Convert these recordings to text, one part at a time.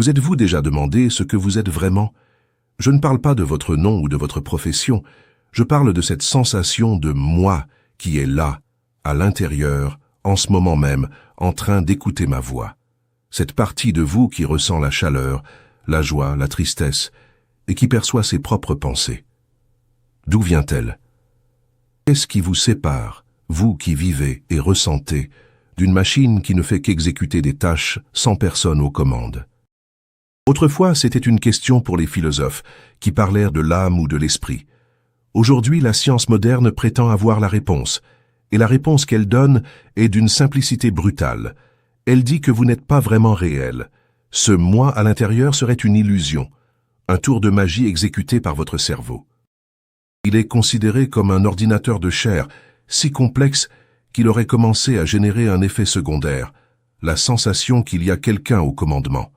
Vous êtes-vous déjà demandé ce que vous êtes vraiment? Je ne parle pas de votre nom ou de votre profession, je parle de cette sensation de moi qui est là, à l'intérieur, en ce moment même, en train d'écouter ma voix. Cette partie de vous qui ressent la chaleur, la joie, la tristesse, et qui perçoit ses propres pensées. D'où vient-elle? Qu'est-ce qui vous sépare, vous qui vivez et ressentez, d'une machine qui ne fait qu'exécuter des tâches sans personne aux commandes? Autrefois, c'était une question pour les philosophes, qui parlèrent de l'âme ou de l'esprit. Aujourd'hui, la science moderne prétend avoir la réponse, et la réponse qu'elle donne est d'une simplicité brutale. Elle dit que vous n'êtes pas vraiment réel. Ce moi à l'intérieur serait une illusion, un tour de magie exécuté par votre cerveau. Il est considéré comme un ordinateur de chair, si complexe qu'il aurait commencé à générer un effet secondaire, la sensation qu'il y a quelqu'un au commandement.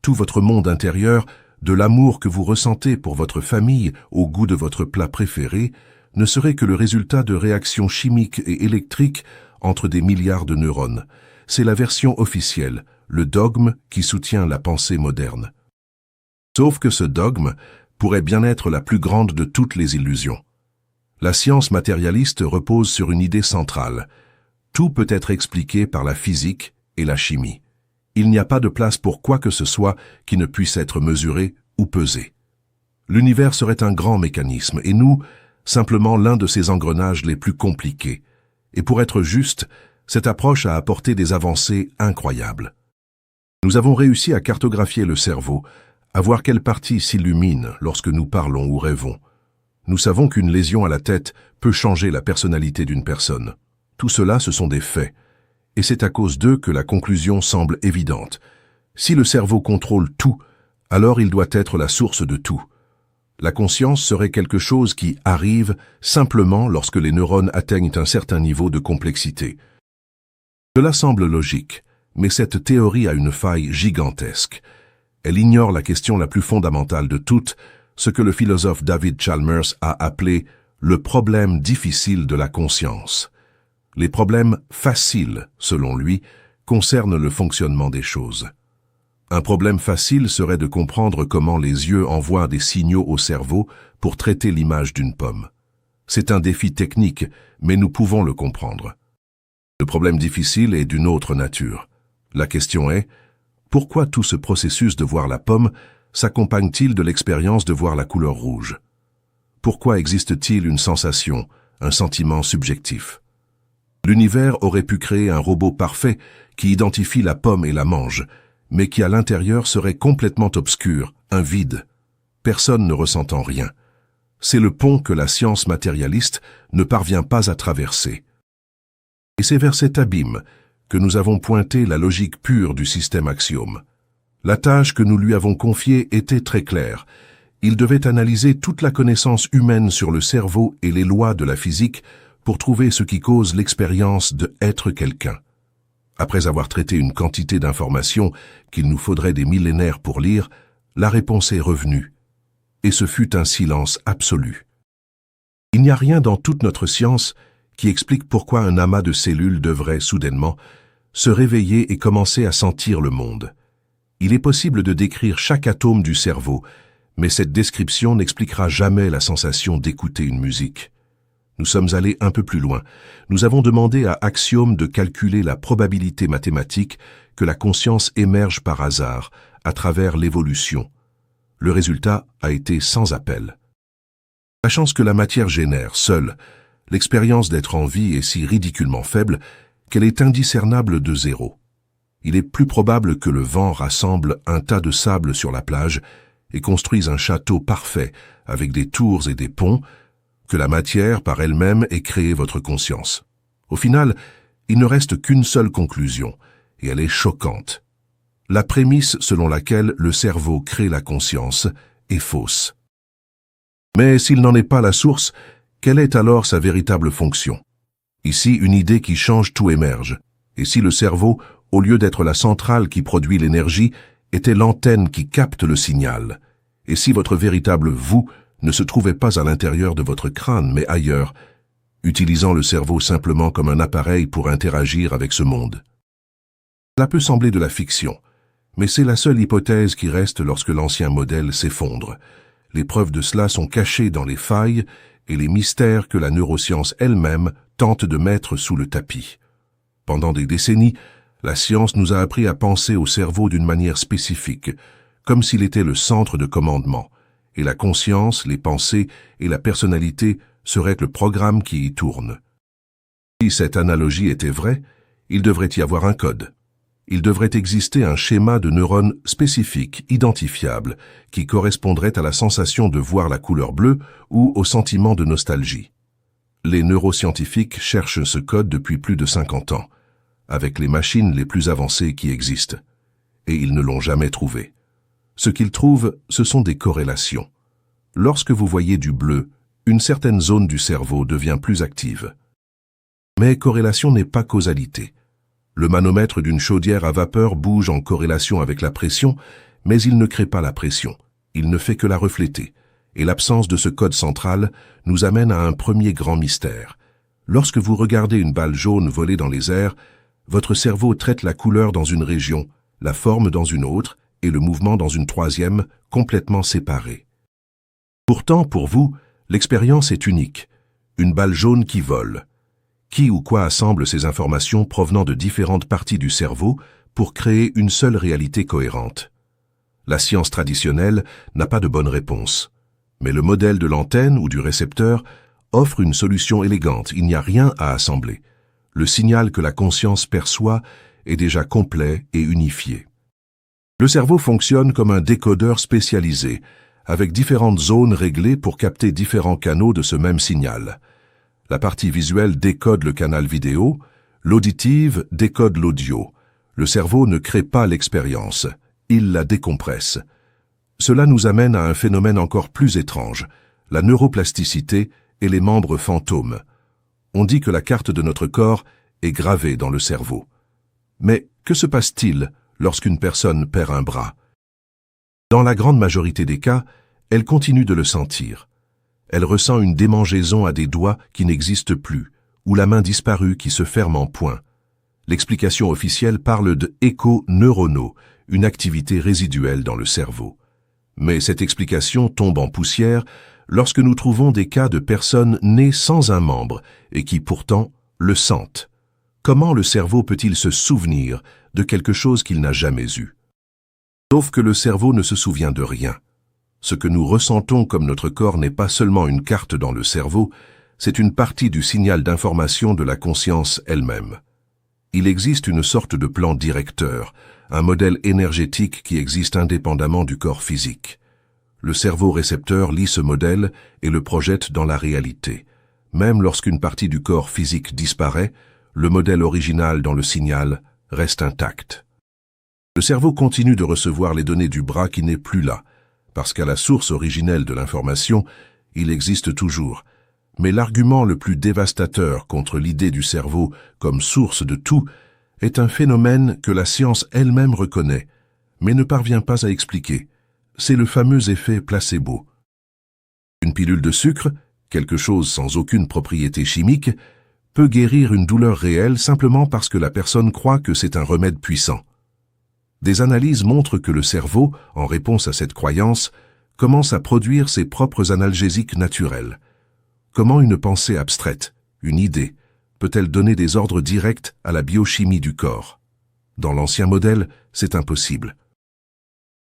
Tout votre monde intérieur, de l'amour que vous ressentez pour votre famille au goût de votre plat préféré, ne serait que le résultat de réactions chimiques et électriques entre des milliards de neurones. C'est la version officielle, le dogme qui soutient la pensée moderne. Sauf que ce dogme pourrait bien être la plus grande de toutes les illusions. La science matérialiste repose sur une idée centrale. Tout peut être expliqué par la physique et la chimie. Il n'y a pas de place pour quoi que ce soit qui ne puisse être mesuré ou pesé. L'univers serait un grand mécanisme, et nous, simplement l'un de ses engrenages les plus compliqués. Et pour être juste, cette approche a apporté des avancées incroyables. Nous avons réussi à cartographier le cerveau, à voir quelle partie s'illumine lorsque nous parlons ou rêvons. Nous savons qu'une lésion à la tête peut changer la personnalité d'une personne. Tout cela, ce sont des faits. Et c'est à cause d'eux que la conclusion semble évidente. Si le cerveau contrôle tout, alors il doit être la source de tout. La conscience serait quelque chose qui arrive simplement lorsque les neurones atteignent un certain niveau de complexité. Cela semble logique, mais cette théorie a une faille gigantesque. Elle ignore la question la plus fondamentale de toutes, ce que le philosophe David Chalmers a appelé le problème difficile de la conscience. Les problèmes faciles, selon lui, concernent le fonctionnement des choses. Un problème facile serait de comprendre comment les yeux envoient des signaux au cerveau pour traiter l'image d'une pomme. C'est un défi technique, mais nous pouvons le comprendre. Le problème difficile est d'une autre nature. La question est, pourquoi tout ce processus de voir la pomme s'accompagne-t-il de l'expérience de voir la couleur rouge? Pourquoi existe-t-il une sensation, un sentiment subjectif? L'univers aurait pu créer un robot parfait qui identifie la pomme et la mange, mais qui à l'intérieur serait complètement obscur, un vide. Personne ne ressentant rien. C'est le pont que la science matérialiste ne parvient pas à traverser. Et c'est vers cet abîme que nous avons pointé la logique pure du système Axiom. La tâche que nous lui avons confiée était très claire. Il devait analyser toute la connaissance humaine sur le cerveau et les lois de la physique pour trouver ce qui cause l'expérience de être quelqu'un. Après avoir traité une quantité d'informations qu'il nous faudrait des millénaires pour lire, la réponse est revenue. Et ce fut un silence absolu. Il n'y a rien dans toute notre science qui explique pourquoi un amas de cellules devrait, soudainement, se réveiller et commencer à sentir le monde. Il est possible de décrire chaque atome du cerveau, mais cette description n'expliquera jamais la sensation d'écouter une musique. Nous sommes allés un peu plus loin. Nous avons demandé à Axiom de calculer la probabilité mathématique que la conscience émerge par hasard, à travers l'évolution. Le résultat a été sans appel. Sachant ce que la matière génère seule, l'expérience d'être en vie est si ridiculement faible qu'elle est indiscernable de zéro. Il est plus probable que le vent rassemble un tas de sable sur la plage et construise un château parfait avec des tours et des ponts, que la matière par elle-même ait créé votre conscience. Au final, il ne reste qu'une seule conclusion, et elle est choquante. La prémisse selon laquelle le cerveau crée la conscience est fausse. Mais s'il n'en est pas la source, quelle est alors sa véritable fonction? Ici, une idée qui change tout émerge. Et si le cerveau, au lieu d'être la centrale qui produit l'énergie, était l'antenne qui capte le signal? Et si votre véritable « vous » ne se trouvait pas à l'intérieur de votre crâne, mais ailleurs, utilisant le cerveau simplement comme un appareil pour interagir avec ce monde? Cela peut sembler de la fiction, Mais c'est la seule hypothèse qui reste lorsque l'ancien modèle s'effondre. Les preuves de cela sont cachées dans les failles et les mystères que la neuroscience elle-même tente de mettre sous le tapis. Pendant des décennies, la science nous a appris à penser au cerveau d'une manière spécifique, comme s'il était le centre de commandement, et la conscience, les pensées et la personnalité seraient le programme qui y tourne. Si cette analogie était vraie, il devrait y avoir un code. Il devrait exister un schéma de neurones spécifique, identifiable, qui correspondrait à la sensation de voir la couleur bleue ou au sentiment de nostalgie. Les neuroscientifiques cherchent ce code depuis plus de 50 ans, avec les machines les plus avancées qui existent. Et ils ne l'ont jamais trouvé. Ce qu'ils trouvent, ce sont des corrélations. Lorsque vous voyez du bleu, une certaine zone du cerveau devient plus active. Mais corrélation n'est pas causalité. Le manomètre d'une chaudière à vapeur bouge en corrélation avec la pression, mais il ne crée pas la pression. Il ne fait que la refléter. Et l'absence de ce code central nous amène à un premier grand mystère. Lorsque vous regardez une balle jaune voler dans les airs, votre cerveau traite la couleur dans une région, la forme dans une autre et le mouvement dans une troisième, complètement séparés. Pourtant, pour vous, l'expérience est unique. Une balle jaune qui vole. Qui ou quoi assemble ces informations provenant de différentes parties du cerveau pour créer une seule réalité cohérente? La science traditionnelle n'a pas de bonne réponse. Mais le modèle de l'antenne ou du récepteur offre une solution élégante. Il n'y a rien à assembler. Le signal que la conscience perçoit est déjà complet et unifié. Le cerveau fonctionne comme un décodeur spécialisé, avec différentes zones réglées pour capter différents canaux de ce même signal. La partie visuelle décode le canal vidéo, l'auditive décode l'audio. Le cerveau ne crée pas l'expérience, il la décompresse. Cela nous amène à un phénomène encore plus étrange, la neuroplasticité et les membres fantômes. On dit que la carte de notre corps est gravée dans le cerveau. Mais que se passe-t-il lorsqu'une personne perd un bras? Dans la grande majorité des cas, elle continue de le sentir. Elle ressent une démangeaison à des doigts qui n'existent plus, ou la main disparue qui se ferme en poing. L'explication officielle parle d'échos neuronaux, une activité résiduelle dans le cerveau. Mais cette explication tombe en poussière lorsque nous trouvons des cas de personnes nées sans un membre et qui pourtant le sentent. Comment le cerveau peut-il se souvenir de quelque chose qu'il n'a jamais eu? Sauf que le cerveau ne se souvient de rien. Ce que nous ressentons comme notre corps n'est pas seulement une carte dans le cerveau, c'est une partie du signal d'information de la conscience elle-même. Il existe une sorte de plan directeur, un modèle énergétique qui existe indépendamment du corps physique. Le cerveau récepteur lit ce modèle et le projette dans la réalité. Même lorsqu'une partie du corps physique disparaît, le modèle original dans le signal reste intact. Le cerveau continue de recevoir les données du bras qui n'est plus là, parce qu'à la source originelle de l'information, il existe toujours. Mais l'argument le plus dévastateur contre l'idée du cerveau comme source de tout est un phénomène que la science elle-même reconnaît, mais ne parvient pas à expliquer. C'est le fameux effet placebo. Une pilule de sucre, quelque chose sans aucune propriété chimique, peut guérir une douleur réelle simplement parce que la personne croit que c'est un remède puissant. Des analyses montrent que le cerveau, en réponse à cette croyance, commence à produire ses propres analgésiques naturels. Comment une pensée abstraite, une idée, peut-elle donner des ordres directs à la biochimie du corps? Dans l'ancien modèle, c'est impossible.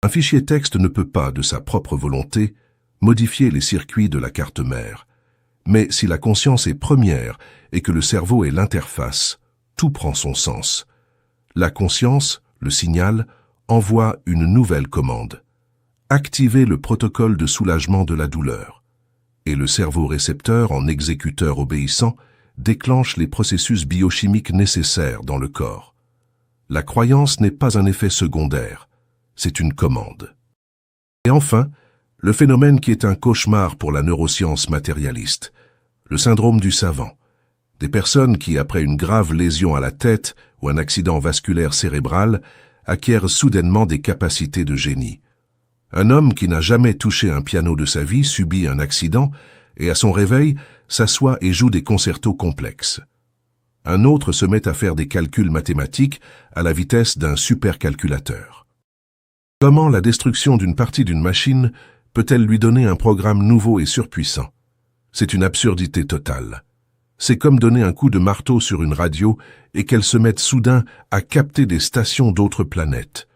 Un fichier texte ne peut pas, de sa propre volonté, modifier les circuits de la carte mère. Mais si la conscience est première et que le cerveau est l'interface, tout prend son sens. La conscience, le signal, envoie une nouvelle commande. Activer le protocole de soulagement de la douleur. Et le cerveau récepteur, en exécuteur obéissant, déclenche les processus biochimiques nécessaires dans le corps. La croyance n'est pas un effet secondaire, c'est une commande. Et enfin, le phénomène qui est un cauchemar pour la neuroscience matérialiste, le syndrome du savant. Des personnes qui, après une grave lésion à la tête ou un accident vasculaire cérébral, acquièrent soudainement des capacités de génie. Un homme qui n'a jamais touché un piano de sa vie subit un accident et, à son réveil, s'assoit et joue des concertos complexes. Un autre se met à faire des calculs mathématiques à la vitesse d'un supercalculateur. Comment la destruction d'une partie d'une machine peut-elle lui donner un programme nouveau et surpuissant? C'est une absurdité totale. C'est comme donner un coup de marteau sur une radio et qu'elle se mette soudain à capter des stations d'autres planètes.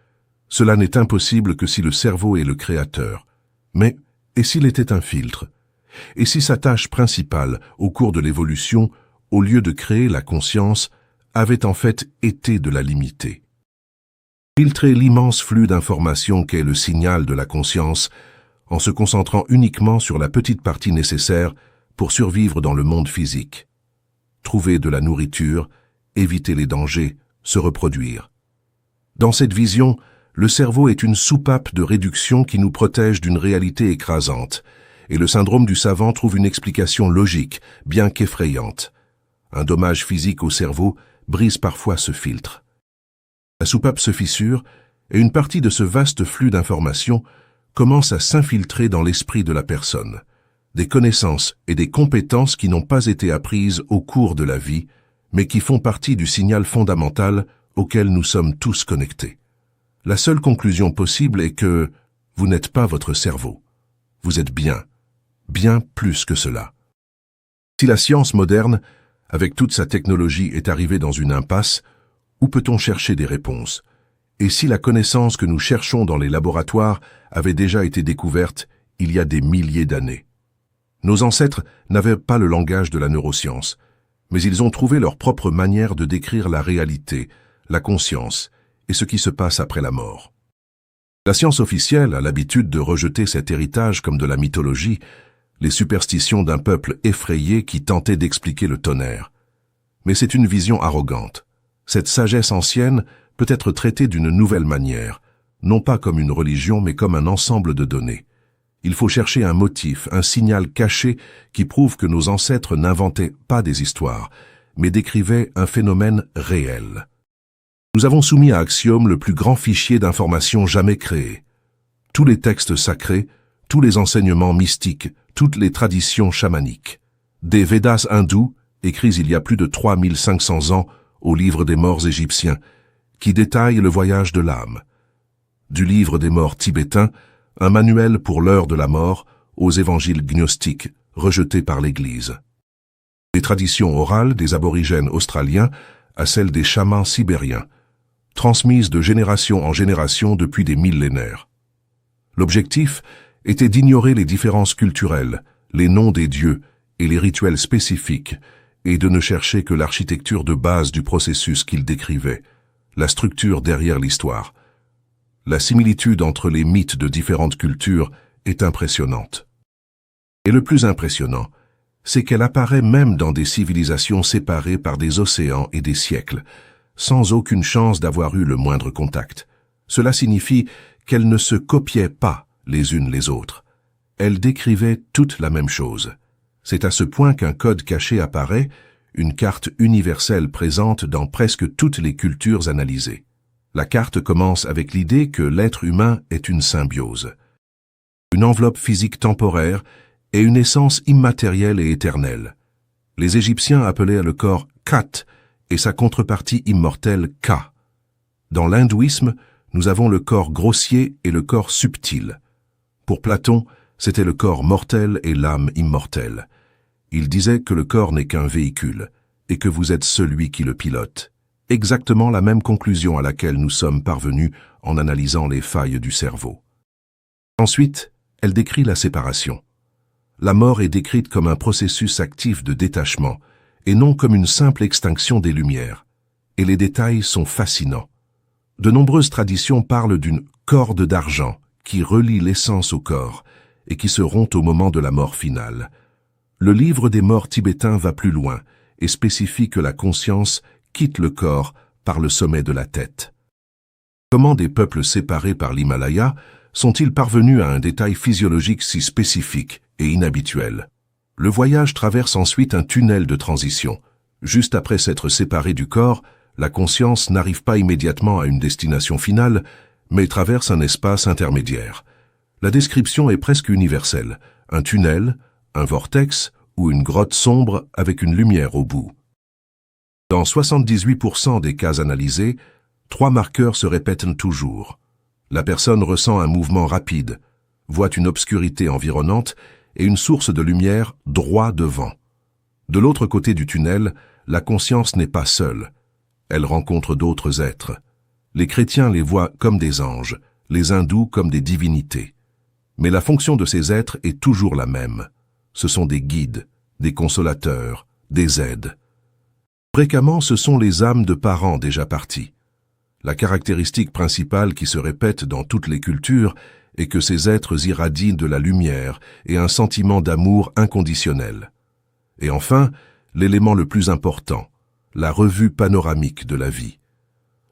Cela n'est impossible que si le cerveau est le créateur. Mais, et s'il était un filtre? Et si sa tâche principale, au cours de l'évolution, au lieu de créer la conscience, avait en fait été de la limiter? Filtrer l'immense flux d'informations qu'est le signal de la conscience, en se concentrant uniquement sur la petite partie nécessaire pour survivre dans le monde physique. Trouver de la nourriture, éviter les dangers, se reproduire. Dans cette vision, le cerveau est une soupape de réduction qui nous protège d'une réalité écrasante, et le syndrome du savant trouve une explication logique, bien qu'effrayante. Un dommage physique au cerveau brise parfois ce filtre. La soupape se fissure, et une partie de ce vaste flux d'informations commence à s'infiltrer dans l'esprit de la personne. Des connaissances et des compétences qui n'ont pas été apprises au cours de la vie, mais qui font partie du signal fondamental auquel nous sommes tous connectés. La seule conclusion possible est que vous n'êtes pas votre cerveau. Vous êtes bien plus que cela. Si la science moderne, avec toute sa technologie, est arrivée dans une impasse, où peut-on chercher des réponses? Et si la connaissance que nous cherchons dans les laboratoires avait déjà été découverte il y a des milliers d'années? Nos ancêtres n'avaient pas le langage de la neuroscience, mais ils ont trouvé leur propre manière de décrire la réalité, la conscience et ce qui se passe après la mort. La science officielle a l'habitude de rejeter cet héritage comme de la mythologie, les superstitions d'un peuple effrayé qui tentait d'expliquer le tonnerre. Mais c'est une vision arrogante. Cette sagesse ancienne peut être traitée d'une nouvelle manière, non pas comme une religion mais comme un ensemble de données. Il faut chercher un motif, un signal caché qui prouve que nos ancêtres n'inventaient pas des histoires, mais décrivaient un phénomène réel. Nous avons soumis à Axiom le plus grand fichier d'informations jamais créé. Tous les textes sacrés, tous les enseignements mystiques, toutes les traditions chamaniques. Des Védas hindous, écrits il y a plus de 3500 ans au livre des morts égyptiens, qui détaillent le voyage de l'âme. Du livre des morts tibétains, un manuel pour l'heure de la mort, aux évangiles gnostiques, rejetés par l'Église. Des traditions orales des aborigènes australiens à celles des chamans sibériens, transmises de génération en génération depuis des millénaires. L'objectif était d'ignorer les différences culturelles, les noms des dieux et les rituels spécifiques, et de ne chercher que l'architecture de base du processus qu'ils décrivaient, la structure derrière l'histoire. La similitude entre les mythes de différentes cultures est impressionnante. Et le plus impressionnant, c'est qu'elle apparaît même dans des civilisations séparées par des océans et des siècles, sans aucune chance d'avoir eu le moindre contact. Cela signifie qu'elles ne se copiaient pas les unes les autres. Elles décrivaient toutes la même chose. C'est à ce point qu'un code caché apparaît, une carte universelle présente dans presque toutes les cultures analysées. La carte commence avec l'idée que l'être humain est une symbiose. Une enveloppe physique temporaire et une essence immatérielle et éternelle. Les Égyptiens appelaient le corps Khat et sa contrepartie immortelle Ka. Dans l'hindouisme, nous avons le corps grossier et le corps subtil. Pour Platon, c'était le corps mortel et l'âme immortelle. Il disait que le corps n'est qu'un véhicule et que vous êtes celui qui le pilote. Exactement la même conclusion à laquelle nous sommes parvenus en analysant les failles du cerveau. Ensuite, elle décrit la séparation. La mort est décrite comme un processus actif de détachement, et non comme une simple extinction des lumières. Et les détails sont fascinants. De nombreuses traditions parlent d'une corde d'argent qui relie l'essence au corps et qui se rompt au moment de la mort finale. Le livre des morts tibétains va plus loin et spécifie que la conscience quitte le corps par le sommet de la tête. Comment des peuples séparés par l'Himalaya sont-ils parvenus à un détail physiologique si spécifique et inhabituel? Le voyage traverse ensuite un tunnel de transition. Juste après s'être séparé du corps, la conscience n'arrive pas immédiatement à une destination finale, mais traverse un espace intermédiaire. La description est presque universelle. Un tunnel, un vortex ou une grotte sombre avec une lumière au bout. Dans 78% des cas analysés, 3 marqueurs se répètent toujours. La personne ressent un mouvement rapide, voit une obscurité environnante et une source de lumière droit devant. De l'autre côté du tunnel, la conscience n'est pas seule. Elle rencontre d'autres êtres. Les chrétiens les voient comme des anges, les hindous comme des divinités. Mais la fonction de ces êtres est toujours la même. Ce sont des guides, des consolateurs, des aides. Fréquemment, ce sont les âmes de parents déjà partis. La caractéristique principale qui se répète dans toutes les cultures est que ces êtres irradient de la lumière et un sentiment d'amour inconditionnel. Et enfin, l'élément le plus important, la revue panoramique de la vie.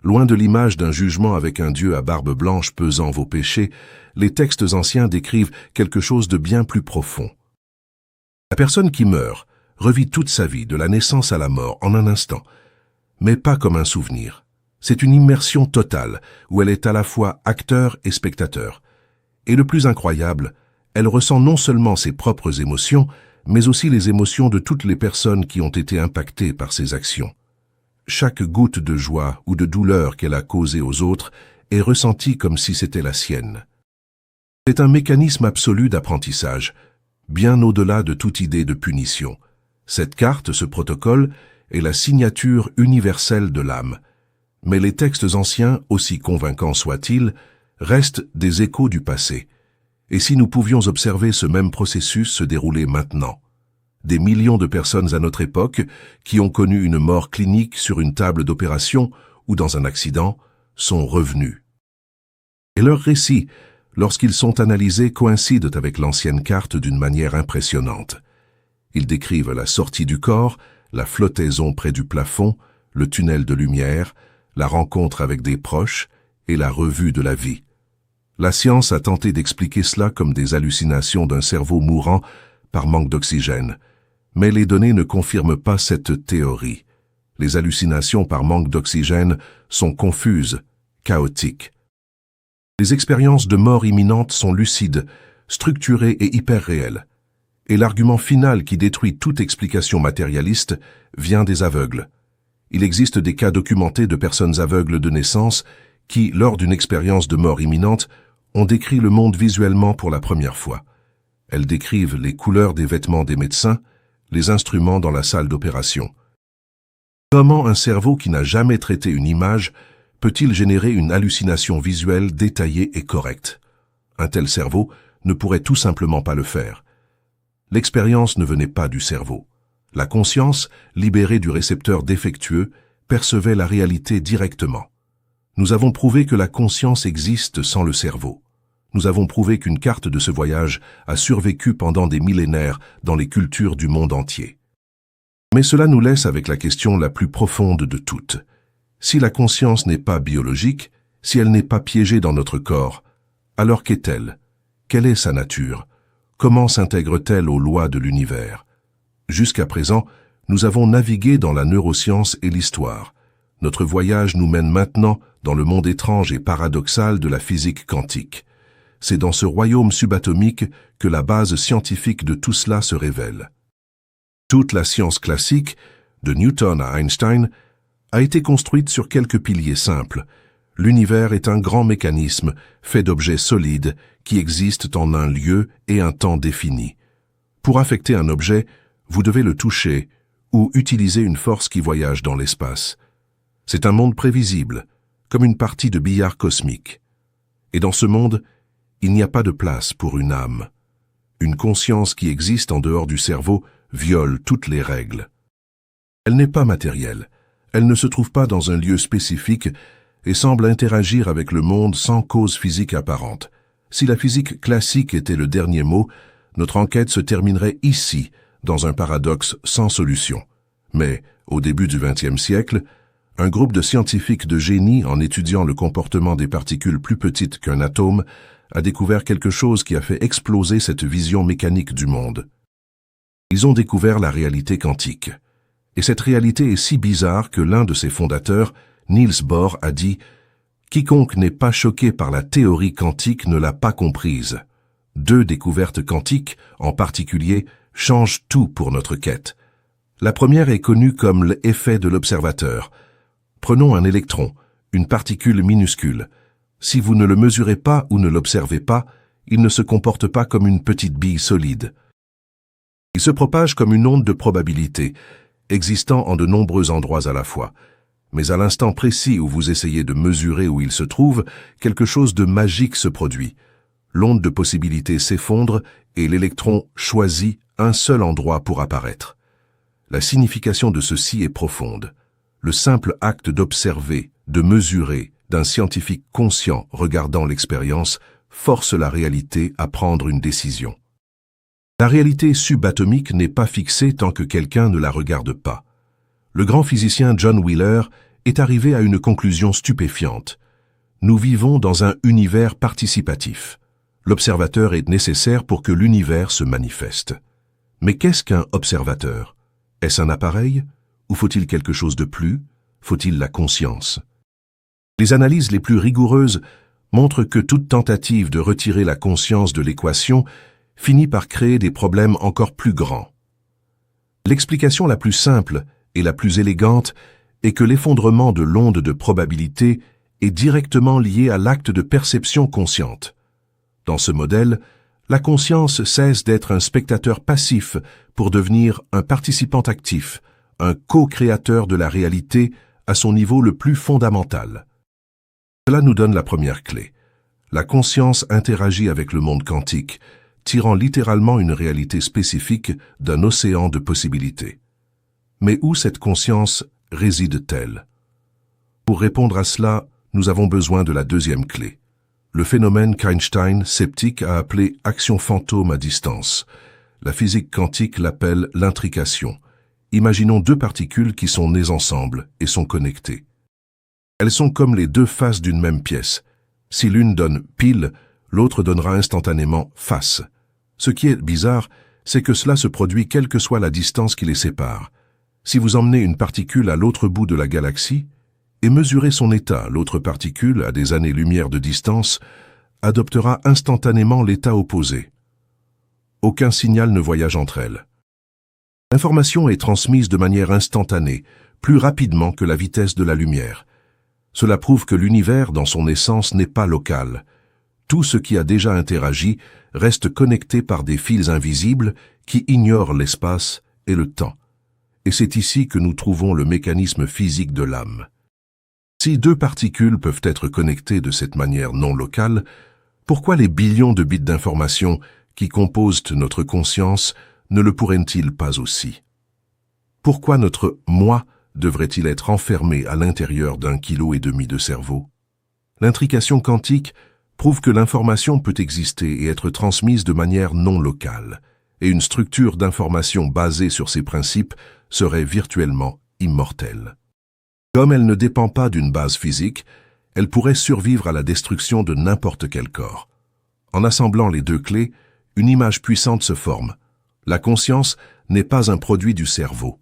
Loin de l'image d'un jugement avec un Dieu à barbe blanche pesant vos péchés, les textes anciens décrivent quelque chose de bien plus profond. La personne qui meurt revit toute sa vie, de la naissance à la mort, en un instant, mais pas comme un souvenir. C'est une immersion totale, où elle est à la fois acteur et spectateur. Et le plus incroyable, elle ressent non seulement ses propres émotions, mais aussi les émotions de toutes les personnes qui ont été impactées par ses actions. Chaque goutte de joie ou de douleur qu'elle a causée aux autres est ressentie comme si c'était la sienne. C'est un mécanisme absolu d'apprentissage, bien au-delà de toute idée de punition. Cette carte, ce protocole, est la signature universelle de l'âme. Mais les textes anciens, aussi convaincants soient-ils, restent des échos du passé. Et si nous pouvions observer ce même processus se dérouler maintenant? Des millions de personnes à notre époque qui ont connu une mort clinique sur une table d'opération ou dans un accident sont revenus. Et leurs récits, lorsqu'ils sont analysés, coïncident avec l'ancienne carte d'une manière impressionnante. Ils décrivent la sortie du corps, la flottaison près du plafond, le tunnel de lumière, la rencontre avec des proches et la revue de la vie. La science a tenté d'expliquer cela comme des hallucinations d'un cerveau mourant par manque d'oxygène. Mais les données ne confirment pas cette théorie. Les hallucinations par manque d'oxygène sont confuses, chaotiques. Les expériences de mort imminente sont lucides, structurées et hyper réelles. Et l'argument final qui détruit toute explication matérialiste vient des aveugles. Il existe des cas documentés de personnes aveugles de naissance qui, lors d'une expérience de mort imminente, ont décrit le monde visuellement pour la première fois. Elles décrivent les couleurs des vêtements des médecins, les instruments dans la salle d'opération. Comment un cerveau qui n'a jamais traité une image peut-il générer une hallucination visuelle détaillée et correcte? Un tel cerveau ne pourrait tout simplement pas le faire. L'expérience ne venait pas du cerveau. La conscience, libérée du récepteur défectueux, percevait la réalité directement. Nous avons prouvé que la conscience existe sans le cerveau. Nous avons prouvé qu'une carte de ce voyage a survécu pendant des millénaires dans les cultures du monde entier. Mais cela nous laisse avec la question la plus profonde de toutes. Si la conscience n'est pas biologique, si elle n'est pas piégée dans notre corps, alors qu'est-elle? Quelle est sa nature? Comment s'intègre-t-elle aux lois de l'univers? Jusqu'à présent, nous avons navigué dans la neuroscience et l'histoire. Notre voyage nous mène maintenant dans le monde étrange et paradoxal de la physique quantique. C'est dans ce royaume subatomique que la base scientifique de tout cela se révèle. Toute la science classique, de Newton à Einstein, a été construite sur quelques piliers simples. L'univers est un grand mécanisme fait d'objets solides qui existent en un lieu et un temps définis. Pour affecter un objet, vous devez le toucher ou utiliser une force qui voyage dans l'espace. C'est un monde prévisible, comme une partie de billard cosmique. Et dans ce monde, il n'y a pas de place pour une âme. Une conscience qui existe en dehors du cerveau viole toutes les règles. Elle n'est pas matérielle, elle ne se trouve pas dans un lieu spécifique et semble interagir avec le monde sans cause physique apparente. Si la physique classique était le dernier mot, notre enquête se terminerait ici, dans un paradoxe sans solution. Mais, au début du XXe siècle, un groupe de scientifiques de génie, en étudiant le comportement des particules plus petites qu'un atome, a découvert quelque chose qui a fait exploser cette vision mécanique du monde. Ils ont découvert la réalité quantique. Et cette réalité est si bizarre que l'un de ses fondateurs, Niels Bohr, a dit « Quiconque n'est pas choqué par la théorie quantique ne l'a pas comprise. 2 découvertes quantiques, en particulier, changent tout pour notre quête. La première est connue comme l'effet de l'observateur. Prenons un électron, une particule minuscule. Si vous ne le mesurez pas ou ne l'observez pas, il ne se comporte pas comme une petite bille solide. Il se propage comme une onde de probabilité, existant en de nombreux endroits à la fois. Mais à l'instant précis où vous essayez de mesurer où il se trouve, quelque chose de magique se produit. L'onde de possibilité s'effondre et l'électron choisit un seul endroit pour apparaître. La signification de ceci est profonde. Le simple acte d'observer, de mesurer, d'un scientifique conscient regardant l'expérience, force la réalité à prendre une décision. La réalité subatomique n'est pas fixée tant que quelqu'un ne la regarde pas. Le grand physicien John Wheeler est arrivé à une conclusion stupéfiante. Nous vivons dans un univers participatif. L'observateur est nécessaire pour que l'univers se manifeste. Mais qu'est-ce qu'un observateur? Est-ce un appareil? Ou faut-il quelque chose de plus? Faut-il la conscience? Les analyses les plus rigoureuses montrent que toute tentative de retirer la conscience de l'équation finit par créer des problèmes encore plus grands. L'explication la plus simple et la plus élégante est que l'effondrement de l'onde de probabilité est directement lié à l'acte de perception consciente. Dans ce modèle, la conscience cesse d'être un spectateur passif pour devenir un participant actif, un co-créateur de la réalité à son niveau le plus fondamental. Cela nous donne la première clé. La conscience interagit avec le monde quantique, tirant littéralement une réalité spécifique d'un océan de possibilités. Mais où cette conscience réside-t-elle? Pour répondre à cela, nous avons besoin de la deuxième clé. Le phénomène qu'Einstein, sceptique, a appelé action fantôme à distance. La physique quantique l'appelle l'intrication. Imaginons deux particules qui sont nées ensemble et sont connectées. Elles sont comme les deux faces d'une même pièce. Si l'une donne pile, l'autre donnera instantanément face. Ce qui est bizarre, c'est que cela se produit quelle que soit la distance qui les sépare. Si vous emmenez une particule à l'autre bout de la galaxie et mesurez son état, l'autre particule, à des années-lumière de distance, adoptera instantanément l'état opposé. Aucun signal ne voyage entre elles. L'information est transmise de manière instantanée, plus rapidement que la vitesse de la lumière. Cela prouve que l'univers, dans son essence, n'est pas local. Tout ce qui a déjà interagi reste connecté par des fils invisibles qui ignorent l'espace et le temps. Et c'est ici que nous trouvons le mécanisme physique de l'âme. Si deux particules peuvent être connectées de cette manière non locale, pourquoi les billions de bits d'information qui composent notre conscience ne le pourraient-ils pas aussi? Pourquoi notre « moi » devrait-il être enfermé à l'intérieur d'1,5 kg de cerveau? L'intrication quantique prouve que l'information peut exister et être transmise de manière non locale, et une structure d'information basée sur ces principes serait virtuellement immortelle. Comme elle ne dépend pas d'une base physique, elle pourrait survivre à la destruction de n'importe quel corps. En assemblant les deux clés, une image puissante se forme. La conscience n'est pas un produit du cerveau.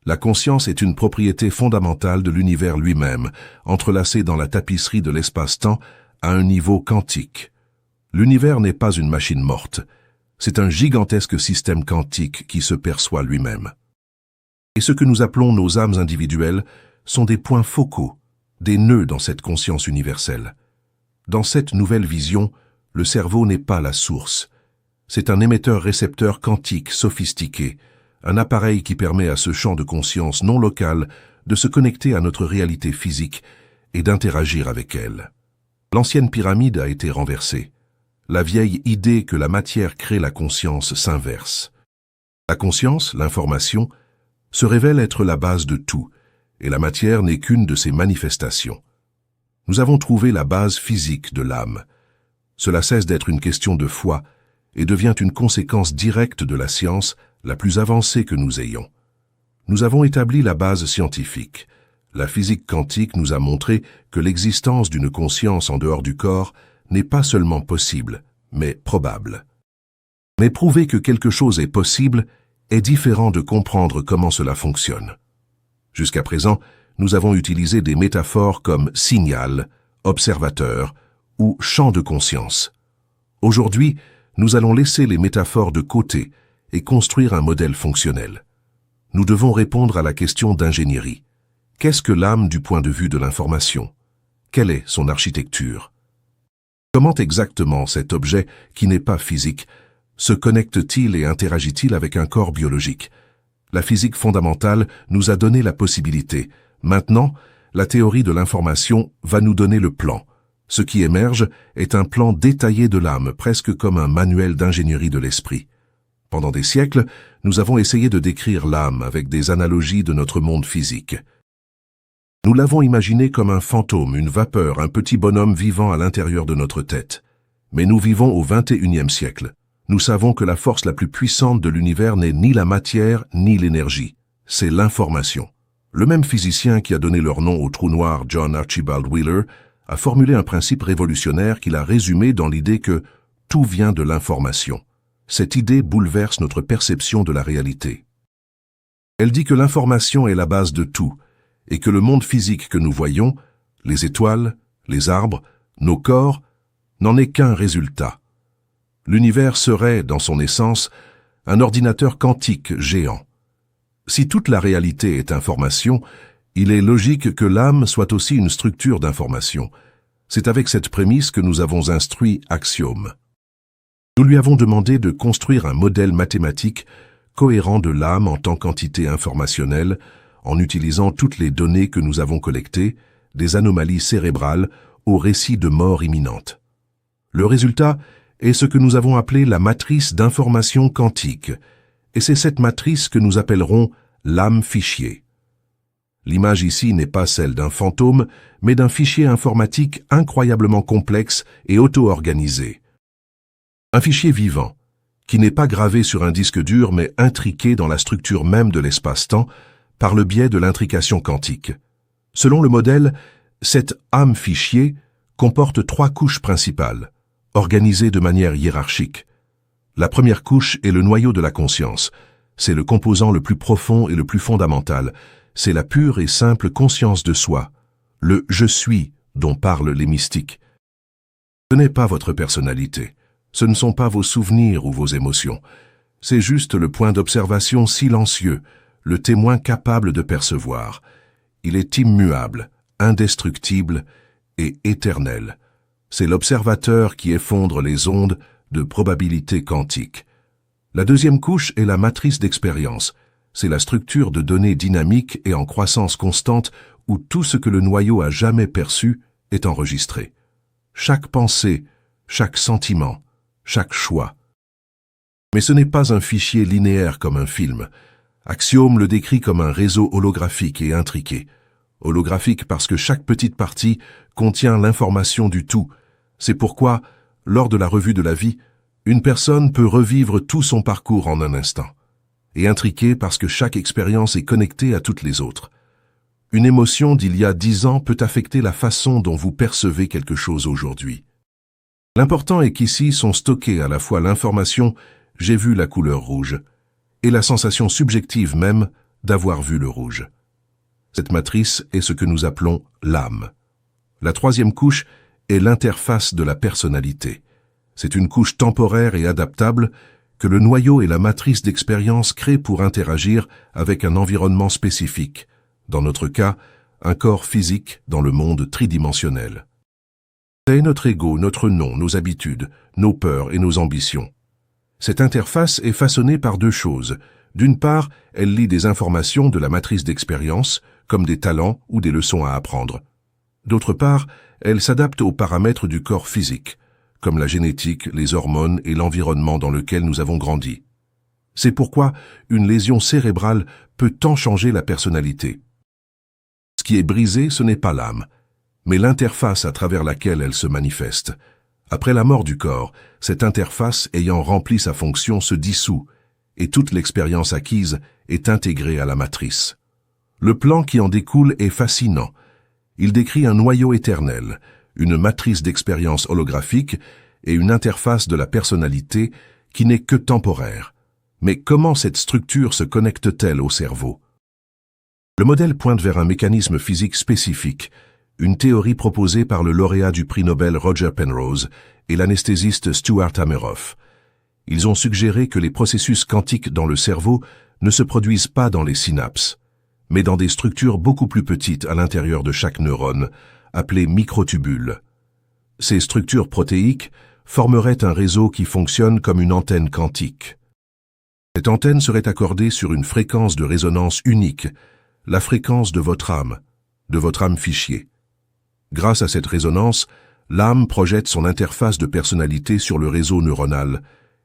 La conscience est une propriété fondamentale de l'univers lui-même, entrelacée dans la tapisserie de l'espace-temps à un niveau quantique. L'univers n'est pas une machine morte. C'est un gigantesque système quantique qui se perçoit lui-même. Et ce que nous appelons nos âmes individuelles sont des points focaux, des nœuds dans cette conscience universelle. Dans cette nouvelle vision, le cerveau n'est pas la source. C'est un émetteur-récepteur quantique sophistiqué, un appareil qui permet à ce champ de conscience non local de se connecter à notre réalité physique et d'interagir avec elle. L'ancienne pyramide a été renversée. La vieille idée que la matière crée la conscience s'inverse. La conscience, l'information, se révèle être la base de tout, et la matière n'est qu'une de ses manifestations. Nous avons trouvé la base physique de l'âme. Cela cesse d'être une question de foi et devient une conséquence directe de la science la plus avancée que nous ayons. Nous avons établi la base scientifique. La physique quantique nous a montré que l'existence d'une conscience en dehors du corps n'est pas seulement possible, mais probable. Mais prouver que quelque chose est possible est différent de comprendre comment cela fonctionne. Jusqu'à présent, nous avons utilisé des métaphores comme signal, observateur ou champ de conscience. Aujourd'hui, nous allons laisser les métaphores de côté et construire un modèle fonctionnel. Nous devons répondre à la question d'ingénierie. Qu'est-ce que l'âme du point de vue de l'information? Quelle est son architecture? Comment exactement cet objet, qui n'est pas physique, se connecte-t-il et interagit-il avec un corps biologique? La physique fondamentale nous a donné la possibilité. Maintenant, la théorie de l'information va nous donner le plan. Ce qui émerge est un plan détaillé de l'âme, presque comme un manuel d'ingénierie de l'esprit. Pendant des siècles, nous avons essayé de décrire l'âme avec des analogies de notre monde physique. Nous l'avons imaginé comme un fantôme, une vapeur, un petit bonhomme vivant à l'intérieur de notre tête. Mais nous vivons au XXIe siècle. Nous savons que la force la plus puissante de l'univers n'est ni la matière ni l'énergie. C'est l'information. Le même physicien qui a donné leur nom au trou noir, John Archibald Wheeler, a formulé un principe révolutionnaire qu'il a résumé dans l'idée que tout vient de l'information. Cette idée bouleverse notre perception de la réalité. Elle dit que l'information est la base de tout, et que le monde physique que nous voyons, les étoiles, les arbres, nos corps, n'en est qu'un résultat. L'univers serait, dans son essence, un ordinateur quantique géant. Si toute la réalité est information, il est logique que l'âme soit aussi une structure d'information. C'est avec cette prémisse que nous avons instruit Axiom. Nous lui avons demandé de construire un modèle mathématique cohérent de l'âme en tant qu'entité informationnelle, en utilisant toutes les données que nous avons collectées, des anomalies cérébrales au récit de mort imminente. Le résultat est ce que nous avons appelé la matrice d'information quantique, et c'est cette matrice que nous appellerons l'âme fichier. L'image ici n'est pas celle d'un fantôme, mais d'un fichier informatique incroyablement complexe et auto-organisé. Un fichier vivant, qui n'est pas gravé sur un disque dur mais intriqué dans la structure même de l'espace-temps par le biais de l'intrication quantique. Selon le modèle, cette âme fichier comporte 3 couches principales, organisées de manière hiérarchique. La première couche est le noyau de la conscience. C'est le composant le plus profond et le plus fondamental. C'est la pure et simple conscience de soi, le « je suis » dont parlent les mystiques. Ce n'est pas votre personnalité, ce ne sont pas vos souvenirs ou vos émotions. C'est juste le point d'observation silencieux, le témoin capable de percevoir. Il est immuable, indestructible et éternel. C'est l'observateur qui effondre les ondes de probabilité quantique. La deuxième couche est la matrice d'expérience. C'est la structure de données dynamiques et en croissance constante où tout ce que le noyau a jamais perçu est enregistré. Chaque pensée, chaque sentiment, chaque choix. Mais ce n'est pas un fichier linéaire comme un film. Axiom le décrit comme un réseau holographique et intriqué. Holographique parce que chaque petite partie contient l'information du tout. C'est pourquoi, lors de la revue de la vie, une personne peut revivre tout son parcours en un instant. Et intriqué parce que chaque expérience est connectée à toutes les autres. Une émotion d'il y a 10 ans peut affecter la façon dont vous percevez quelque chose aujourd'hui. L'important est qu'ici sont stockées à la fois l'information « j'ai vu la couleur rouge » et la sensation subjective même d'avoir vu le rouge. Cette matrice est ce que nous appelons l'âme. La troisième couche est l'interface de la personnalité. C'est une couche temporaire et adaptable que le noyau et la matrice d'expérience créent pour interagir avec un environnement spécifique, dans notre cas, un corps physique dans le monde tridimensionnel. C'est notre ego, notre nom, nos habitudes, nos peurs et nos ambitions. Cette interface est façonnée par 2 choses. D'une part, elle lit des informations de la matrice d'expérience, comme des talents ou des leçons à apprendre. D'autre part, elle s'adapte aux paramètres du corps physique, comme la génétique, les hormones et l'environnement dans lequel nous avons grandi. C'est pourquoi une lésion cérébrale peut tant changer la personnalité. Ce qui est brisé, ce n'est pas l'âme, mais l'interface à travers laquelle elle se manifeste. Après la mort du corps, cette interface ayant rempli sa fonction se dissout, et toute l'expérience acquise est intégrée à la matrice. Le plan qui en découle est fascinant. Il décrit un noyau éternel, une matrice d'expérience holographique et une interface de la personnalité qui n'est que temporaire. Mais comment cette structure se connecte-t-elle au cerveau? Le modèle pointe vers un mécanisme physique spécifique, une théorie proposée par le lauréat du prix Nobel Roger Penrose et l'anesthésiste Stuart Hameroff. Ils ont suggéré que les processus quantiques dans le cerveau ne se produisent pas dans les synapses, mais dans des structures beaucoup plus petites à l'intérieur de chaque neurone, appelées microtubules. Ces structures protéiques formeraient un réseau qui fonctionne comme une antenne quantique. Cette antenne serait accordée sur une fréquence de résonance unique, la fréquence de votre âme fichier. Grâce à cette résonance, l'âme projette son interface de personnalité sur le réseau neuronal,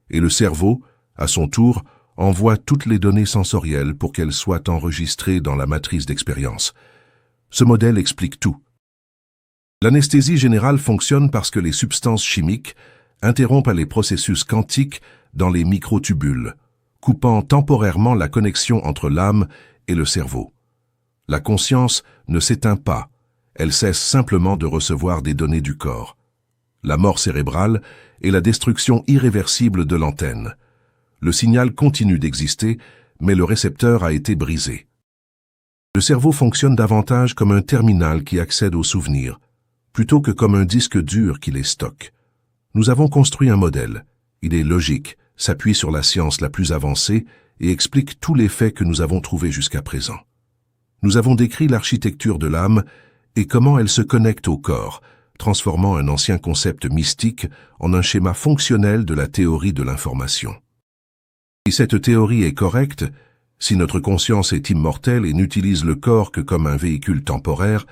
et le cerveau, à son tour, envoie toutes les données sensorielles pour qu'elles soient enregistrées dans la matrice d'expérience. Ce modèle explique tout. L'anesthésie générale fonctionne parce que les substances chimiques interrompent les processus quantiques dans les microtubules, coupant temporairement la connexion entre l'âme et le cerveau. La conscience ne s'éteint pas, elle cesse simplement de recevoir des données du corps. La mort cérébrale est la destruction irréversible de l'antenne. Le signal continue d'exister, mais le récepteur a été brisé. Le cerveau fonctionne davantage comme un terminal qui accède aux souvenirs, plutôt que comme un disque dur qui les stocke. Nous avons construit un modèle. Il est logique, s'appuie sur la science la plus avancée et explique tous les faits que nous avons trouvés jusqu'à présent. Nous avons décrit l'architecture de l'âme et comment elle se connecte au corps, transformant un ancien concept mystique en un schéma fonctionnel de la théorie de l'information. Si cette théorie est correcte, si notre conscience est immortelle et n'utilise le corps que comme un véhicule temporaire,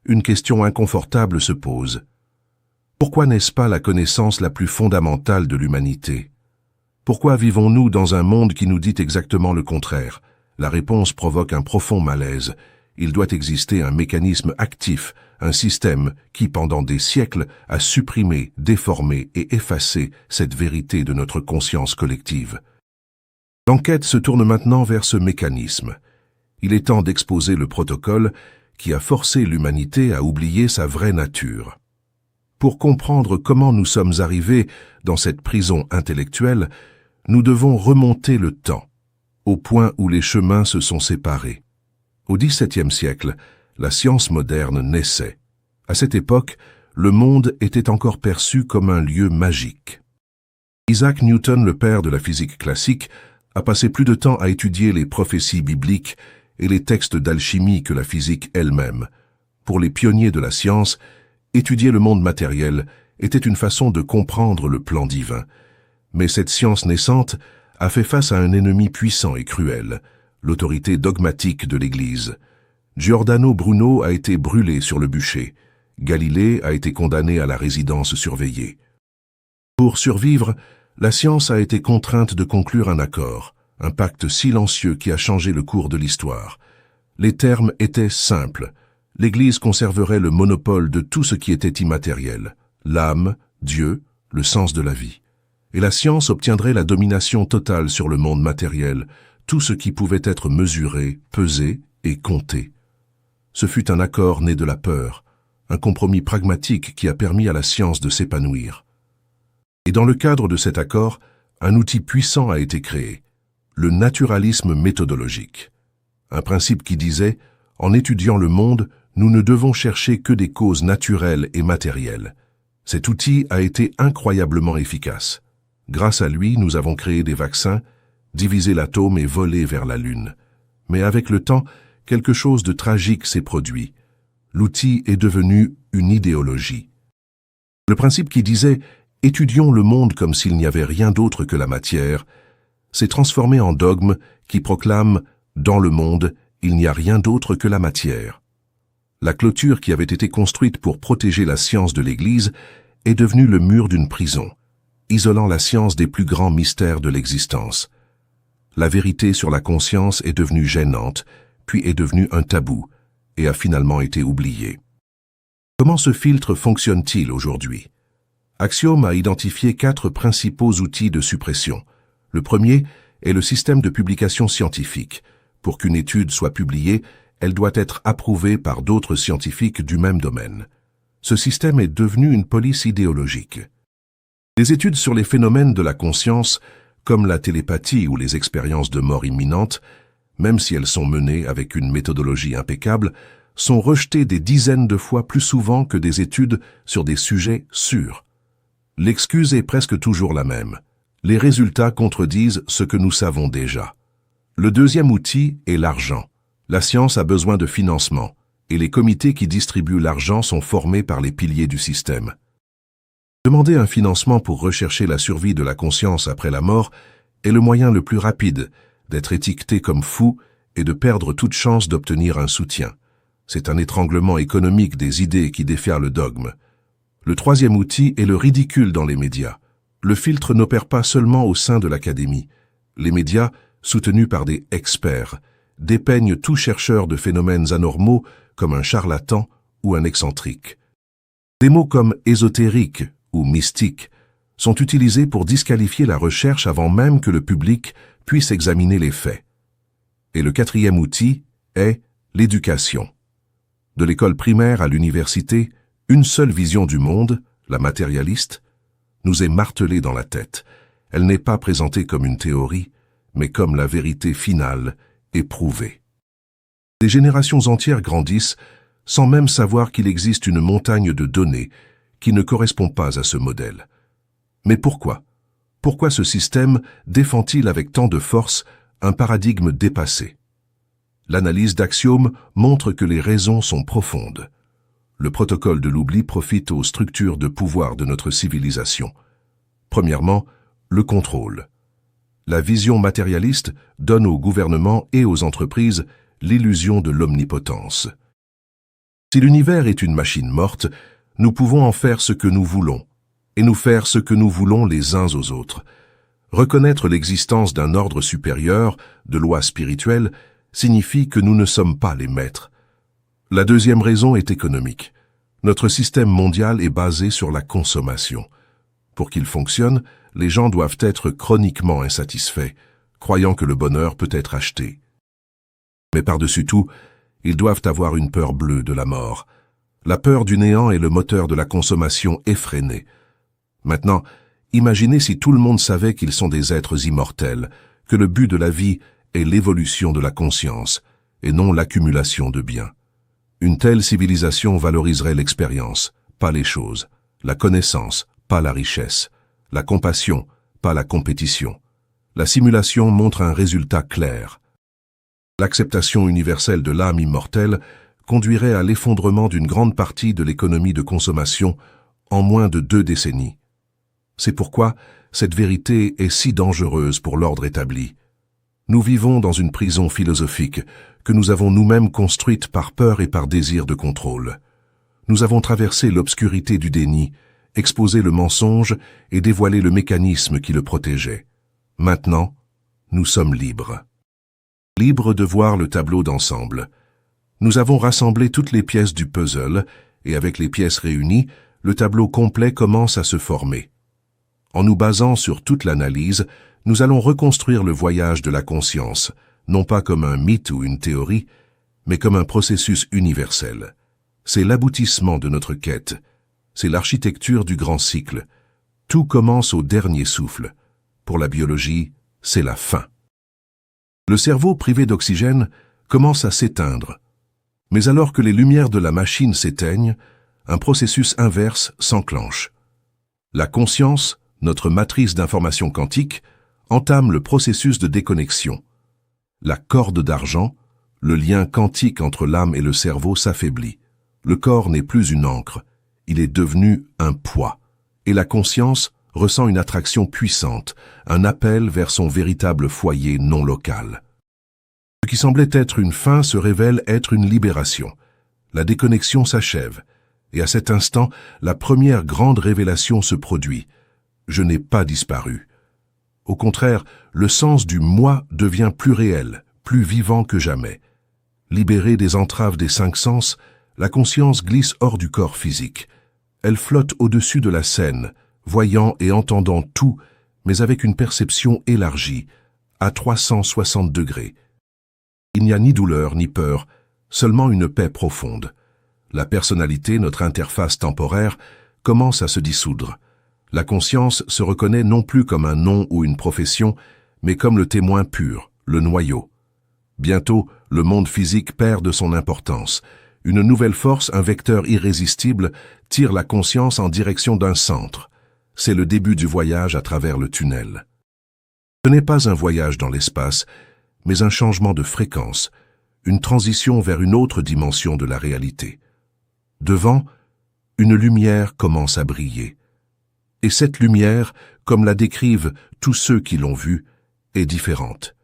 une question inconfortable se pose. Pourquoi n'est-ce pas la connaissance la plus fondamentale de l'humanité? Pourquoi vivons-nous dans un monde qui nous dit exactement le contraire? La réponse provoque un profond malaise. Il doit exister un mécanisme actif, un système qui, pendant des siècles, a supprimé, déformé et effacé cette vérité de notre conscience collective. L'enquête se tourne maintenant vers ce mécanisme. Il est temps d'exposer le protocole qui a forcé l'humanité à oublier sa vraie nature. Pour comprendre comment nous sommes arrivés dans cette prison intellectuelle, nous devons remonter le temps, au point où les chemins se sont séparés. Au XVIIe siècle, la science moderne naissait. À cette époque, le monde était encore perçu comme un lieu magique. Isaac Newton, le père de la physique classique, a passé plus de temps à étudier les prophéties bibliques et les textes d'alchimie que la physique elle-même. Pour les pionniers de la science, étudier le monde matériel était une façon de comprendre le plan divin. Mais cette science naissante a fait face à un ennemi puissant et cruel, l'autorité dogmatique de l'Église. Giordano Bruno a été brûlé sur le bûcher. Galilée a été condamné à la résidence surveillée. Pour survivre, la science a été contrainte de conclure un accord, un pacte silencieux qui a changé le cours de l'histoire. Les termes étaient simples. L'Église conserverait le monopole de tout ce qui était immatériel, l'âme, Dieu, le sens de la vie. Et la science obtiendrait la domination totale sur le monde matériel, tout ce qui pouvait être mesuré, pesé et compté. Ce fut un accord né de la peur, un compromis pragmatique qui a permis à la science de s'épanouir. Et dans le cadre de cet accord, un outil puissant a été créé, le naturalisme méthodologique. Un principe qui disait, en étudiant le monde, nous ne devons chercher que des causes naturelles et matérielles. Cet outil a été incroyablement efficace. Grâce à lui, nous avons créé des vaccins, divisé l'atome et volé vers la Lune. Mais avec le temps, quelque chose de tragique s'est produit. L'outil est devenu une idéologie. Le principe qui disait « étudions le monde comme s'il n'y avait rien d'autre que la matière » s'est transformé en dogme qui proclame « dans le monde, il n'y a rien d'autre que la matière ». La clôture qui avait été construite pour protéger la science de l'Église est devenue le mur d'une prison, isolant la science des plus grands mystères de l'existence. La vérité sur la conscience est devenue gênante, puis est devenue un tabou, et a finalement été oubliée. Comment ce filtre fonctionne-t-il aujourd'hui? Axiom a identifié 4 principaux outils de suppression. Le premier est le système de publication scientifique. Pour qu'une étude soit publiée, elle doit être approuvée par d'autres scientifiques du même domaine. Ce système est devenu une police idéologique. Les études sur les phénomènes de la conscience, comme la télépathie ou les expériences de mort imminente, même si elles sont menées avec une méthodologie impeccable, sont rejetées des dizaines de fois plus souvent que des études sur des sujets sûrs. L'excuse est presque toujours la même. Les résultats contredisent ce que nous savons déjà. Le deuxième outil est l'argent. La science a besoin de financement, et les comités qui distribuent l'argent sont formés par les piliers du système. Demander un financement pour rechercher la survie de la conscience après la mort est le moyen le plus rapide d'être étiqueté comme fou et de perdre toute chance d'obtenir un soutien. C'est un étranglement économique des idées qui défère le dogme. Le troisième outil est le ridicule dans les médias. Le filtre n'opère pas seulement au sein de l'académie. Les médias, soutenus par des experts, dépeignent tout chercheur de phénomènes anormaux comme un charlatan ou un excentrique. Des mots comme ésotérique ou mystique sont utilisés pour disqualifier la recherche avant même que le public puisse examiner les faits. Et le quatrième outil est l'éducation. De l'école primaire à l'université, une seule vision du monde, la matérialiste, nous est martelée dans la tête. Elle n'est pas présentée comme une théorie, mais comme la vérité finale et prouvée. Des générations entières grandissent sans même savoir qu'il existe une montagne de données qui ne correspond pas à ce modèle. Mais pourquoi? Pourquoi ce système défend-il avec tant de force un paradigme dépassé? L'analyse d'Axiome montre que les raisons sont profondes. Le protocole de l'oubli profite aux structures de pouvoir de notre civilisation. Premièrement, le contrôle. La vision matérialiste donne aux gouvernements et aux entreprises l'illusion de l'omnipotence. Si l'univers est une machine morte, nous pouvons en faire ce que nous voulons, et nous faire ce que nous voulons les uns aux autres. Reconnaître l'existence d'un ordre supérieur, de lois spirituelles, signifie que nous ne sommes pas les maîtres. La deuxième raison est économique. Notre système mondial est basé sur la consommation. Pour qu'il fonctionne, les gens doivent être chroniquement insatisfaits, croyant que le bonheur peut être acheté. Mais par-dessus tout, ils doivent avoir une peur bleue de la mort. La peur du néant est le moteur de la consommation effrénée. Maintenant, imaginez si tout le monde savait qu'ils sont des êtres immortels, que le but de la vie est l'évolution de la conscience, et non l'accumulation de biens. Une telle civilisation valoriserait l'expérience, pas les choses, la connaissance, pas la richesse, la compassion, pas la compétition. La simulation montre un résultat clair. L'acceptation universelle de l'âme immortelle conduirait à l'effondrement d'une grande partie de l'économie de consommation en moins de 2 décennies. C'est pourquoi cette vérité est si dangereuse pour l'ordre établi. Nous vivons dans une prison philosophique que nous avons nous-mêmes construite par peur et par désir de contrôle. Nous avons traversé l'obscurité du déni, exposé le mensonge et dévoilé le mécanisme qui le protégeait. Maintenant, nous sommes libres. Libres de voir le tableau d'ensemble. Nous avons rassemblé toutes les pièces du puzzle et avec les pièces réunies, le tableau complet commence à se former. En nous basant sur toute l'analyse, nous allons reconstruire le voyage de la conscience, non pas comme un mythe ou une théorie, mais comme un processus universel. C'est l'aboutissement de notre quête. C'est l'architecture du grand cycle. Tout commence au dernier souffle. Pour la biologie, c'est la fin. Le cerveau privé d'oxygène commence à s'éteindre. Mais alors que les lumières de la machine s'éteignent, un processus inverse s'enclenche. La conscience, notre matrice d'information quantique, entame le processus de déconnexion. La corde d'argent, le lien quantique entre l'âme et le cerveau s'affaiblit. Le corps n'est plus une encre, il est devenu un poids. Et la conscience ressent une attraction puissante, un appel vers son véritable foyer non local. Ce qui semblait être une fin se révèle être une libération. La déconnexion s'achève, et à cet instant, la première grande révélation se produit. Je n'ai pas disparu. Au contraire, le sens du moi devient plus réel, plus vivant que jamais. Libérée des entraves des 5 sens, la conscience glisse hors du corps physique. Elle flotte au-dessus de la scène, voyant et entendant tout, mais avec une perception élargie, à 360 degrés. Il n'y a ni douleur ni peur, seulement une paix profonde. La personnalité, notre interface temporaire, commence à se dissoudre. La conscience se reconnaît non plus comme un nom ou une profession, mais comme le témoin pur, le noyau. Bientôt, le monde physique perd de son importance. Une nouvelle force, un vecteur irrésistible, tire la conscience en direction d'un centre. C'est le début du voyage à travers le tunnel. Ce n'est pas un voyage dans l'espace, mais un changement de fréquence, une transition vers une autre dimension de la réalité. Devant, une lumière commence à briller. Et cette lumière, comme la décrivent tous ceux qui l'ont vue, est différente.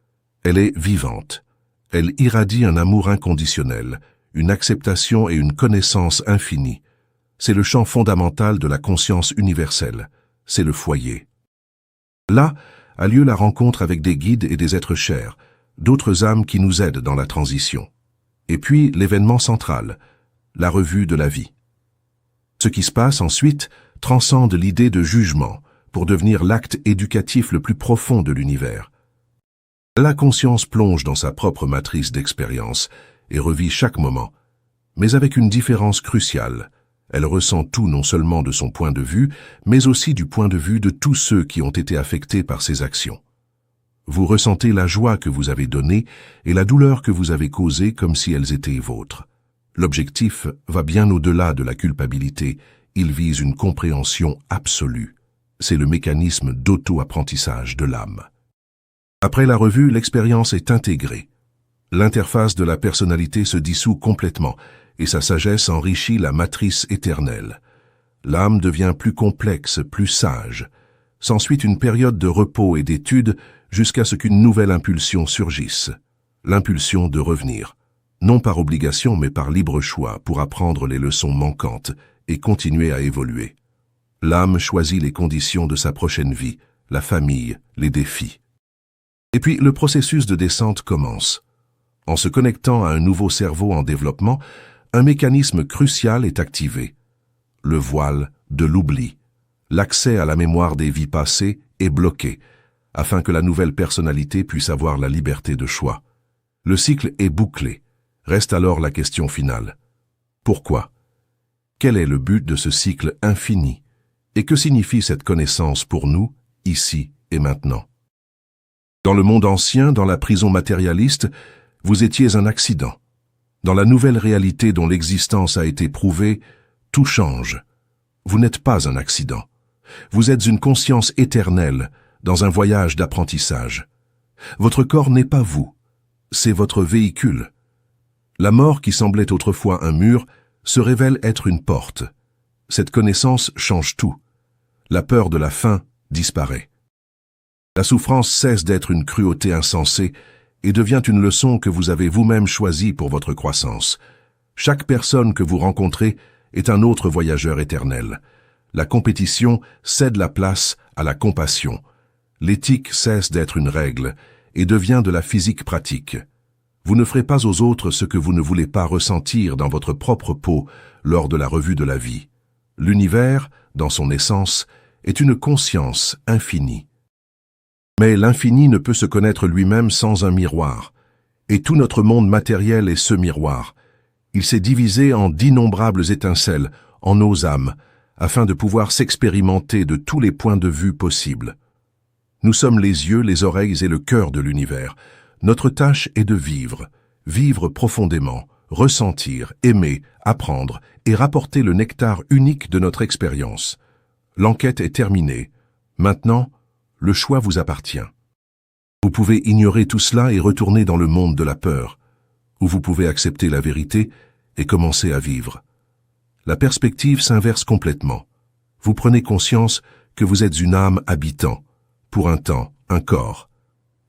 Elle est vivante. Elle irradie un amour inconditionnel, une acceptation et une connaissance infinie. C'est le champ fondamental de la conscience universelle. C'est le foyer. Là a lieu la rencontre avec des guides et des êtres chers, d'autres âmes qui nous aident dans la transition. Et puis l'événement central, la revue de la vie. Ce qui se passe ensuite transcende l'idée de jugement pour devenir l'acte éducatif le plus profond de l'univers. La conscience plonge dans sa propre matrice d'expérience et revit chaque moment, mais avec une différence cruciale. Elle ressent tout non seulement de son point de vue, mais aussi du point de vue de tous ceux qui ont été affectés par ses actions. Vous ressentez la joie que vous avez donnée et la douleur que vous avez causée comme si elles étaient vôtres. L'objectif va bien au-delà de la culpabilité, il vise une compréhension absolue. C'est le mécanisme d'auto-apprentissage de l'âme. Après la revue, l'expérience est intégrée. L'interface de la personnalité se dissout complètement et sa sagesse enrichit la matrice éternelle. L'âme devient plus complexe, plus sage. S'ensuit une période de repos et d'étude jusqu'à ce qu'une nouvelle impulsion surgisse. L'impulsion de revenir. Non par obligation mais par libre choix pour apprendre les leçons manquantes et continuer à évoluer. L'âme choisit les conditions de sa prochaine vie, la famille, les défis. Et puis le processus de descente commence. En se connectant à un nouveau cerveau en développement, un mécanisme crucial est activé. Le voile de l'oubli. L'accès à la mémoire des vies passées est bloqué, afin que la nouvelle personnalité puisse avoir la liberté de choix. Le cycle est bouclé. Reste alors la question finale. Pourquoi? Quel est le but de ce cycle infini? Et que signifie cette connaissance pour nous, ici et maintenant? Dans le monde ancien, dans la prison matérialiste, vous étiez un accident. Dans la nouvelle réalité dont l'existence a été prouvée, tout change. Vous n'êtes pas un accident. Vous êtes une conscience éternelle dans un voyage d'apprentissage. Votre corps n'est pas vous, c'est votre véhicule. La mort qui semblait autrefois un mur se révèle être une porte. Cette connaissance change tout. La peur de la fin disparaît. La souffrance cesse d'être une cruauté insensée et devient une leçon que vous avez vous-même choisie pour votre croissance. Chaque personne que vous rencontrez est un autre voyageur éternel. La compétition cède la place à la compassion. L'éthique cesse d'être une règle et devient de la physique pratique. Vous ne ferez pas aux autres ce que vous ne voulez pas ressentir dans votre propre peau lors de la revue de la vie. L'univers, dans son essence, est une conscience infinie. Mais l'infini ne peut se connaître lui-même sans un miroir. Et tout notre monde matériel est ce miroir. Il s'est divisé en d'innombrables étincelles, en nos âmes, afin de pouvoir s'expérimenter de tous les points de vue possibles. Nous sommes les yeux, les oreilles et le cœur de l'univers. Notre tâche est de vivre, vivre profondément, ressentir, aimer, apprendre et rapporter le nectar unique de notre expérience. L'enquête est terminée. Maintenant, le choix vous appartient. Vous pouvez ignorer tout cela et retourner dans le monde de la peur, où vous pouvez accepter la vérité et commencer à vivre. La perspective s'inverse complètement. Vous prenez conscience que vous êtes une âme habitant, pour un temps, un corps.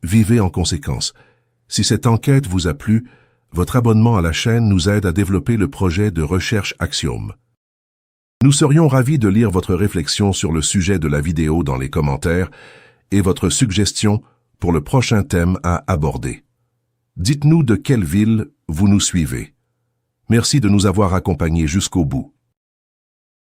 Vivez en conséquence. Si cette enquête vous a plu, votre abonnement à la chaîne nous aide à développer le projet de recherche Axiom. Nous serions ravis de lire votre réflexion sur le sujet de la vidéo dans les commentaires et votre suggestion pour le prochain thème à aborder. Dites-nous de quelle ville vous nous suivez. Merci de nous avoir accompagnés jusqu'au bout.